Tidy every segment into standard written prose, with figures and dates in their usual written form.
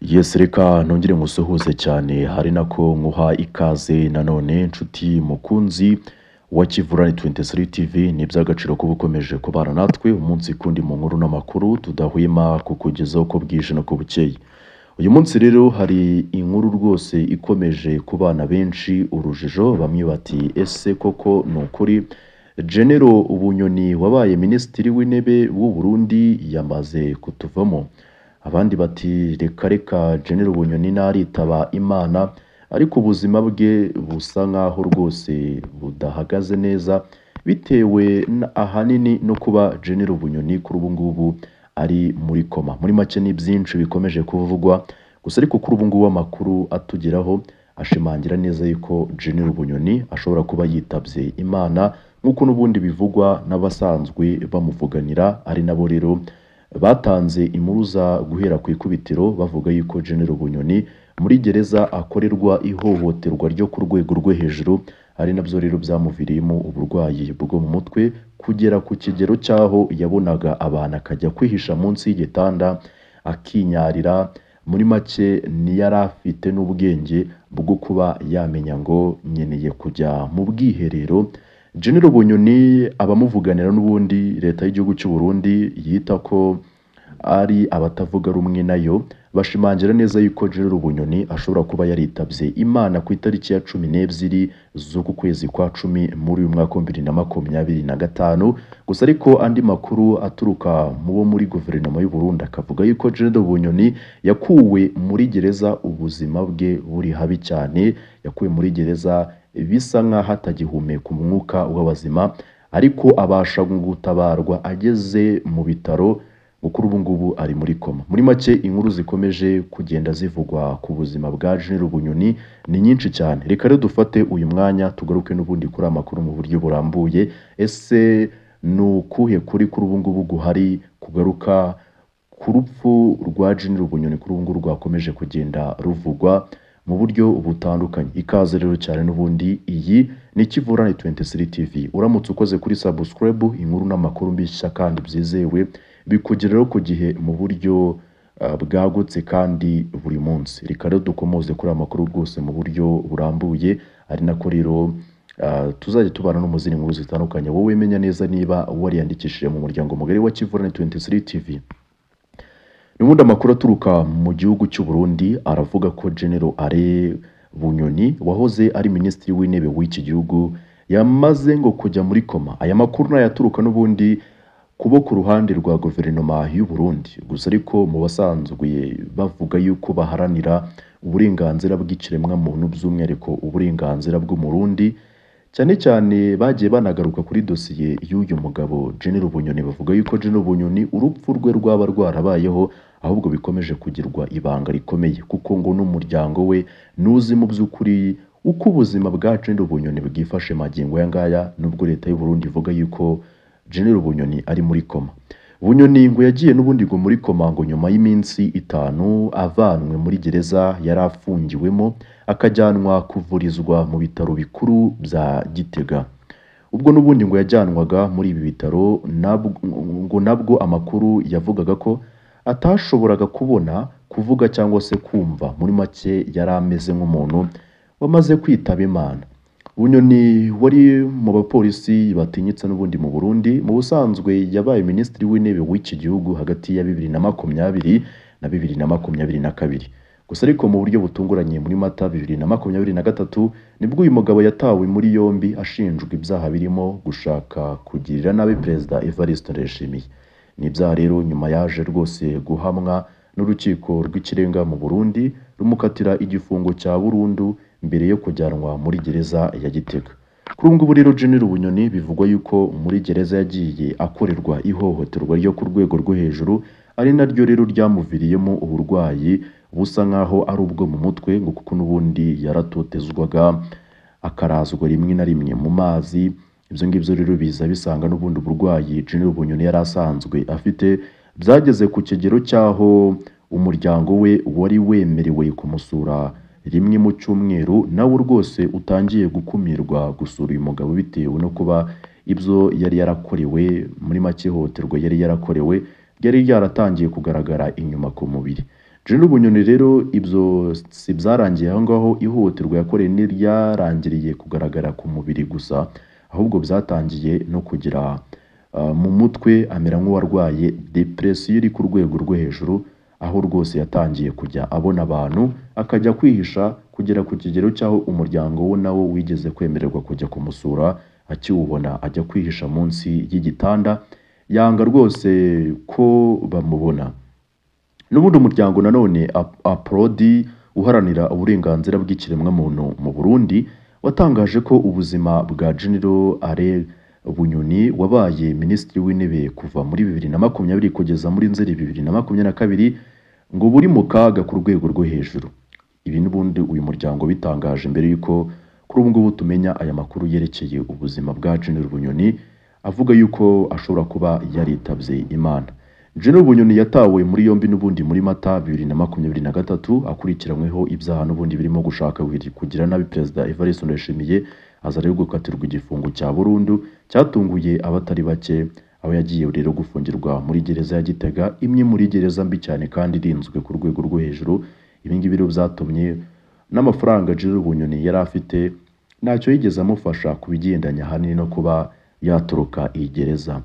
Yes, reka nongere ngusuhuze cyane hari nako nkuha ikaze nanone nshuti mukunzi wa Kivurane 23 TV ni iby'agaciro kuba ukomeje kubana natwe umunsi kundi mu nkuru n'amakuru tudahwema kukugezaho uko bwije no ko bukeye. Uyu munsi rero hari inkuru rwose ikomeje ku bana benshi urujijo, bamwe bati ese koko ni ukuri General Bunyoni wabaye minisitiri w'intebe w'u Burundi yamaze kutuvamo? Abandi bati reka General Bunyoni naritaba Imana, ariko ubuzima bwe busa nkaho rwose budahagaze neza bitewe ahanini no kuba General Bunyoni kuri ubu ngubu ari muri koma. Muri make ni byinshi bikomeje kuvugwa, gusa ariko kuri ubu ngubu amakuru atugeraho ashimangira neza yuko General Bunyoni ashobora kuba yitabye Imana nk'uko n'ubundi bivugwa n'abasanzwe bamuvuganira, ari nabo rero batanze impuruza guhera ku ikubitiro bavuga yuko General Bunyoni muri gereza akorerwa ihohoterwa ryo ku rwego rwo hejuru, ari nabyo rero byamuviriyemo uburwayi bwo mu mutwe kugera ku kigero cyaho yabonaga abantu akajya kwihisha munsi y'igitanda akinyarira. Muri make ntiyari afite n'ubwenge bwo kuba yamenya ngo nkeneye kujya mu bwiherero. General Bunyoni abamuvuganira n'ubundi leta y'igihugu cy'u Burundi yita ko ari abatavuga rumwe nayo bashimangira neza yuko General Bunyoni ashobora kuba yaritabye Imana ku itariki ya 12 z'uku kwezi kwa 10 muri uyu mwaka wa 2025. Gusa ariko andi makuru aturuka mu bo muri guverinoma y'u Burundi akavuga yuko General Bunyoni yakuwe muri gereza ubuzima bwe buri habi cyane, yakuwe muri gereza bisa nkaho atagihumeka umwuka w'abazima, ariko abasha gutabarwa ageze mu bitaro kuri ubu ngubu ari muri koma. Muri make inkuru zikomeje kugenda zivugwa ku buzima bwa General Bunyoni ni nyinshi cyane. Reka rero dufate uyu mwanya tugaruke n'ubundi kuri amakuru mu buryo burambuye. Ese ni ukuhe kuri ubu ngubu guhari kugaruka ku rupfu rwa General Bunyoni kuri ubu ngubu rwakomeje kugenda ruvugwa mu buryo butandukanye? Ikaze rero cyane n'ubundi, iyi ni Kivurane 23 TV. Uramutse ukoze kuri subscribe, inkuru n'amakuru mbishya kandi byizewe bikugereraho ku gihe mu buryo bwagutse kandi buri munsi. Reka rero dukomoze kuri amakuru rwose mu buryo burambuye, ari nako rero tuzajya tubana no mu zindi nkuru zitandukanye. Wowe menya neza niba wariyandikishije mu muryango mugari wa Kivurane 23 TV. N'ubundi amakuru aturuka mu gihugu cy'u Burundi aravuga ko General Bunyoni wahoze ari minisitiri w'intebe w'iki gihugu yamaze ngo kujya muri koma. Aya makuru nayo aturuka n'ubundi kubo ku ruhande rwa guverinoma y'u Burundi, gusa ariko mu basanzwe bavuga yuko baharanira uburenganzira bw'ikiremwa muntu, by'umwihariko uburenganzira bw'umurundi, cyane cyane bagiye banagaruka kuri dosiye y'uyu mugabo General Bunyoni. Bavuga yuko General Bunyoni urupfu rwe rwaba rwarabayeho, ahubwo bikomeje kugirwa ibanga rikomeye, kuko ngo n'umuryango we nuzi mu by'ukuri uko ubuzima bwa General Bunyoni bwifashe magingo aya ngaya, nubwo leta y'u Burundi ivuga yuko General Bunyoni ari muri koma. Bunyoni ngo yagiye n'ubundi ngo muri koma ngo nyuma y'iminsi 5 avanwe muri gereza yari afungiwemo akajyanwa kuvurizwa mu bitaro bikuru bya Gitega. Ubwo n'ubundi ngo yajyanwaga muri ibi bitaro nabwo amakuru yavugaga ko atashoboraga kubona, kuvuga cyangwa se kumva. Muri make yari ameze nk'umuntu wamaze kwitaba Imana. Bunyoni wari mu bapolisi batinyitse n'ubundi mu Burundi, mu busanzwe yabaye minisitiri w'intebe w'iki gihugu hagati ya 2020 na 2022. Gusa ariko mu buryo butunguranye muri Mata 2023 nibwo uyu mugabo yatawe muri yombi ashinjwa ibyaha birimo gushaka kugirira nabi Perezida Evariste Ndayishimiye. Ni ibyaha rero nyuma yaje rwose guhamwa n'urukiko rw'ikirenga mu Burundi rumukatira igifungo cya burundu mbere yo kujyanwa muri gereza ya Gitega. Kuri ubu ngubu rero General Bunyoni bivugwa yuko muri gereza yagiye akorerwa ihohoterwa ryo ku rwego rwo hejuru, ari naryo rero ryamuviriyemo uburwayi busa nkaho ari ubwo mu mutwe, ngo kuko n'ubundi yaratotezwaga akarazwa rimwe na rimwe mu mazi. Ibyo ngibyo rero biza bisanga n'ubundi burwayi General Bunyoni yari asanzwe afite byageze ku kigero cyaho umuryango we wari wemerewe kumusura rimwe mu cyumweru, nawe rwose utangiye gukumirwa gusura uyu mugabo bitewe no kuba ibyo yari yarakorewe, muri make ihohoterwa yari yarakorewe ryari ryaratangiye kugaragara inyuma ku mubiri. General Bunyoni rero ibyo si byarangiye aho ngaho, ihohoterwa yakoreye n'iryarangiriye kugaragara ku mubiri gusa, ahubwo byatangiye no kugira mu mutwe, amera nk'uwarwaye depression iri ku rwego rwo hejuru, aho rwose yatangiye kujya abona abantu akajya kwihisha, kugera ku kigero cy'aho umuryango we nawo wigeze kwemererwa kujya kumusura, akiwubona ajya kwihisha munsi y'igitanda, yanga rwose ko bamubona. N'ubundi umuryango nanone Aprodi uharanira uburenganzira bw'ikiremwamuntu mu Burundi watangaje ko ubuzima bwa General Alain Bunyoni wabaye minisitiri w'intebe kuva muri 2020 kugeza muri Nzeri 2022 ngo buri mu kaga ku rwego rwo hejuru. Ibi n'ubundi uyu muryango bitangaje mbere yuko kuri ubu ngubu tumenya aya makuru yerekeye ubuzima bwa General Bunyoni, avuga yuko ashobora kuba yaritabye Imana. General Bunyoni yatawe muri yombi n'ubundi muri Mata 2023 akurikiranyweho ibyaha n'ubundi birimo gushaka kugira nabi Perezida Evariste Ndayishimiye, aza rero gukatirwa igifungo cya burundu cyatunguye abatari bake, aho yagiye rero gufungirwa muri gereza ya Gitega, imwe muri gereza mbi cyane kandi irinzwe ku rwego rwo hejuru. Ibi ngibi rero byatumye n'amafaranga General Bunyoni yari afite ntacyo yigeze amufasha ku bigendanye ahanini no kuba yatoroka iyi gereza.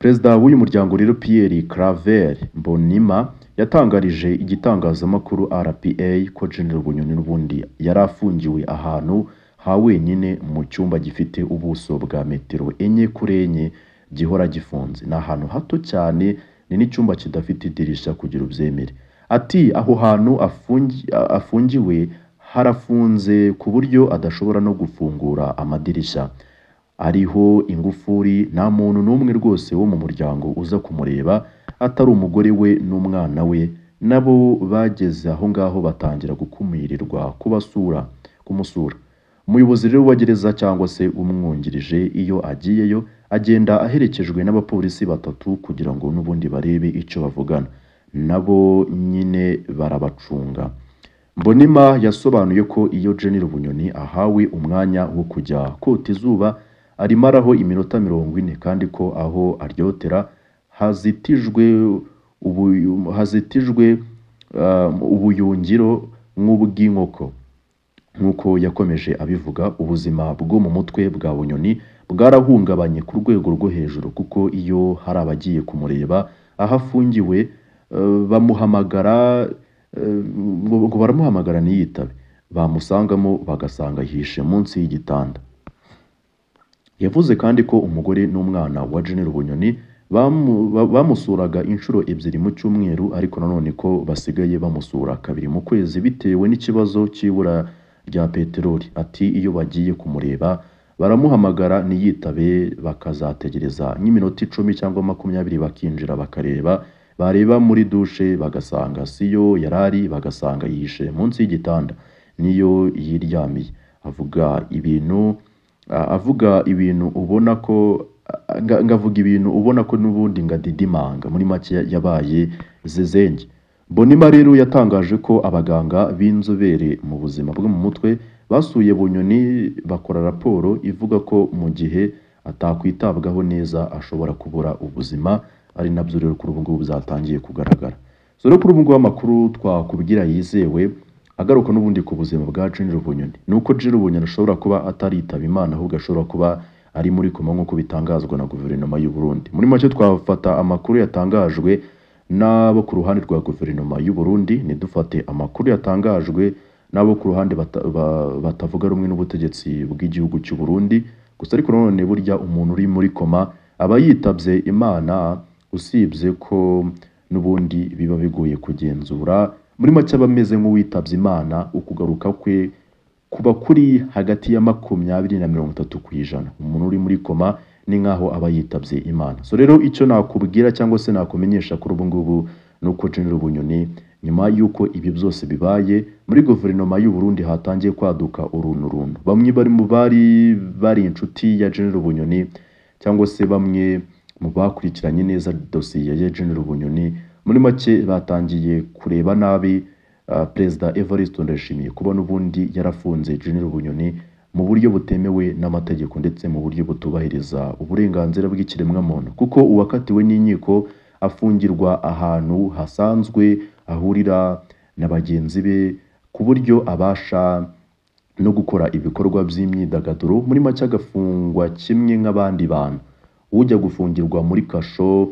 Perezida w'uyu muryango rero Pierre Claver Mbonimpa yatangarije igitangazamakuru RPA ko General Bunyoni n'ubundi yari afungiwe ahantu ha wenyine mu cyumba gifite ubuso bwa metero 4 kuri 4 gihora gifunze. Ni ahantu hato cyane, ni n'icyumba kidafite idirishya kugira ubyemere. Ati aho hantu afungiwe harafunze ku buryo adashobora no gufungura amadirishya. Ariho ingufuri, nta muntu n'umwe rwose wo mu muryango uza kumureba atari umugore we n'umwana we, nabo bageze aho ngaho batangira gukumirirwa kumusura. Umuyobozi rero wa gereza cyangwa se umwungirije iyo agiyeyo agenda aherekejwe n'abapolisi 3 kugira ngo n'ubundi barebe icyo bavugana, nabo nyine barabacunga. Mbonimpa yasobanuye ko iyo General Bunyoni ahawe umwanya wo kujya kota izuba arimaraho iminota 40 kandi ko aho aryotera hazitijwe ubuyungiro nk'ubw'inkoko. Nk'uko yakomeje abivuga, ubuzima bwo mu mutwe bwa Bunyoni bwarahungabanye ku rwego rwo hejuru, kuko iyo hari abagiye kumureba aho afungiwe baramuhamagara ntiyitabe, bamusangamo bagasanga yihishe munsi y'igitanda. Yavuze kandi ko umugore n'umwana wa General Bunyoni bamusuraga inshuro 2 mu cyumweru, ariko nanone ko basigaye bamusura 2 mu kwezi bitewe n'ikibazo cy'ibura rya peteroli. Ati iyo bagiye kumureba baramuhamagara ntiyitabe, bakazategereza nk'iminota 10 cyangwa 20 bakinjira bakareba, bareba muri dushe bagasanga siyo yarari, bagasanga yihishe munsi y'igitanda niyo yiryamiye. Avuga ibintu ubona ko n'ubundi ngadidimanga, muri make yabaye zezenge. Mbonimpa rero yatangaje ko abaganga b'inzobere mu buzima bwo mu mutwe basuye Bunyoni bakora raporo ivuga ko mu gihe atakwitabwaho neza ashobora kubura ubuzima, ari nabyo rero kuri ubu ngubu byatangiye kugaragara. So rero kuri ubu ngubu amakuru twakubwira yizewe agaruka n'ubundi ku buzima bwa General Bunyoni, nuko General Bunyoni ashobora kuba ataritaba Imana, ahubwo ashobora kuba ari muri koma nk'uko bitangazwa na guverinoma y'u Burundi. Muri make twafata amakuru yatangajwe n'abo ku ruhande rwa guverinoma y'u Burundi, nidufate amakuru yatangajwe n'abo ku ruhande batavuga rumwe n'ubutegetsi bw'igihugu cy'u Burundi. Gusa ariko none burya umuntu uri muri koma aba yitabye Imana, usibye ko n'ubundi biba bigoye kugenzura. Muri make aba ameze nk'uwitabye Imana, ukugaruka kwe kuba kuri hagati ya 20 na 30%. Umuntu uri muri koma ni nkaho aba yitabye Imana. So rero icyo nakubwira cyangwa se nakumenyesha kuri ubu ngubu nuko General Bunyoni nyuma yuko ibi byose bibaye muri guverinoma y'u Burundi hatangiye kwaduka urunturuntu. Bamwe bari inshuti ya General Bunyoni cyangwa se bamwe mu bakurikiranye neza dosiye ya General Bunyoni, muri make batangiye kureba nabi Perezida Evariste Ndayishimiye kubona ubundi yarafunze General Bunyoni mu buryo butemewe n'amategeko ndetse mu buryo butubahiriza uburenganzira bw'ikiremwamuntu, kuko uwakatiwe n'inkiko afungirwa ahantu hasanzwe ahurira na bagenzi be, ku buryo abasha no gukora ibikorwa by'imyidagaduro, muri make agafungwa kimwe nk'abandi bantu. Ujya gufungirwa muri kasho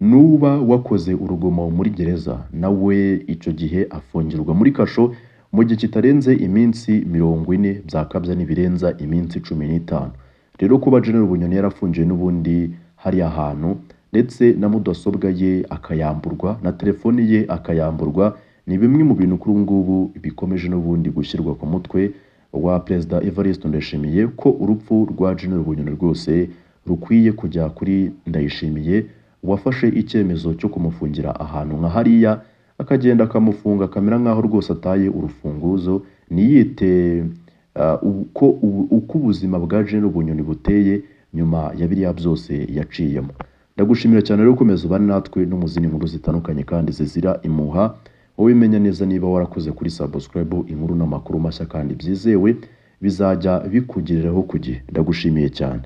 nuba wakoze urugomo muri gereza, nawe icyo gihe afungirwa muri kasho mu gihe kitarenze iminsi 40, byakabya n'ibirenza iminsi 15. Rero kuba General Bunyoni yarafungiwe n'ubundi hariya hantu, ndetse na mudasobwa ye akayamburwa na telefoni ye akayamburwa, ni bimwe mu bintu kuri ubu ngubu bikomeje n'ubundi gushyirwa ku mutwe wa Perezida Evariste Ndayishimiye, ko urupfu rwa General Bunyoni rwose rukwiye kujya kuri Ndayishimiye wafashe icyemezo cyo kumufungira ahantu nka hariya, akagenda akamufunga akamera nk'aho rwose ataye urufunguzo, niyite uko ubuzima bwa General Bunyoni buteye nyuma ya biriya byose yaciyemo. Ndagushimira cyane rero ukomeza ubane natwe no mu zindi nkuru zitandukanye kandi zizira impuha. Wowe menya neza niba warakoze kuri subscribe, inkuru n'amakuru mashya kandi byizewe bizajya bikugiriraho ku gihe. Ndagushimiye cyane.